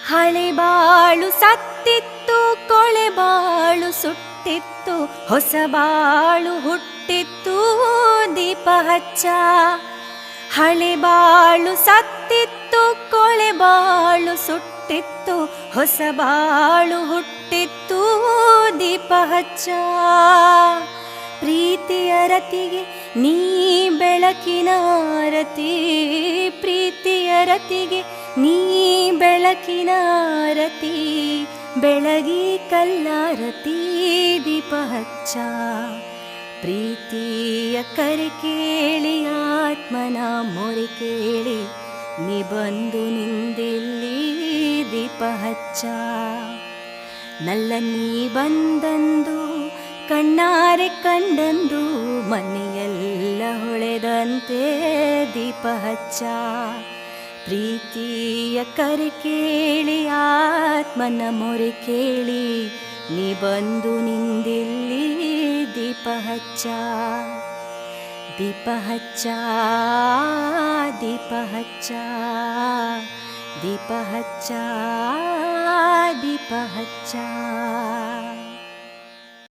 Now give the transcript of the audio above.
ಹಳೆ ಬಾಳು ಸತ್ತಿತ್ತು, ಕೊಳೆ ಬಾಳು ಸುಟ್ಟಿತ್ತು, ಹೊಸ ಬಾಳು ಹುಟ್ಟಿತ್ತು, ದೀಪ ಹಚ್ಚ. ಹಳೆ ಬಾಳು ಸತ್ತಿತ್ತು, ಕೊಳೆ ಬಾಳು ಸುಟ್ಟಿತ್ತು, ಹೊಸ ಬಾಳು ಹುಟ್ಟಿತ್ತು, ದೀಪ ಹಚ್ಚ. ಪ್ರೀತಿಯ ರತಿಗೆ ನೀ ಬೆಳಕಿನ ಆರತಿ, ಪ್ರೀತಿಯ ರತಿಗೆ ನೀ ಬೆಳಕಿನ ಆರತಿ, ಬೆಳಗಿ ಕಲ್ಲಾರತಿ ದೀಪ ಹಚ್ಚ. ಪ್ರೀತಿಯ ಕರೆ ಕೇಳಿ ಆತ್ಮನ ಮೊರೆ ಕೇಳಿ, ನೀ ಬಂದು ನಿಂದಿಲ್ಲಿ ದೀಪ ಹಚ್ಚ. ನಲ್ಲ ನೀ ಬಂದಂದು ಕಣ್ಣಾರೆ ಕಂಡಂದು, ಮನೆಯೆಲ್ಲ ಹೊಳೆದಂತೆ ದೀಪ ಹಚ್ಚ. ಪ್ರೀತಿಯ ಕರೆ ಕೇಳಿ ಆತ್ಮನ ಮೊರೆ ಕೇಳಿ, ನೀ ಬಂದು ನಿಂದಿಲ್ಲಿ ದೀಪ ಹಚ್ಚ. ದೀಪ ಹಚ್ಚ, ದೀಪ ಹಚ್ಚ, ದೀಪ ಹಚ್ಚ, ದೀಪ ಹಚ್ಚ.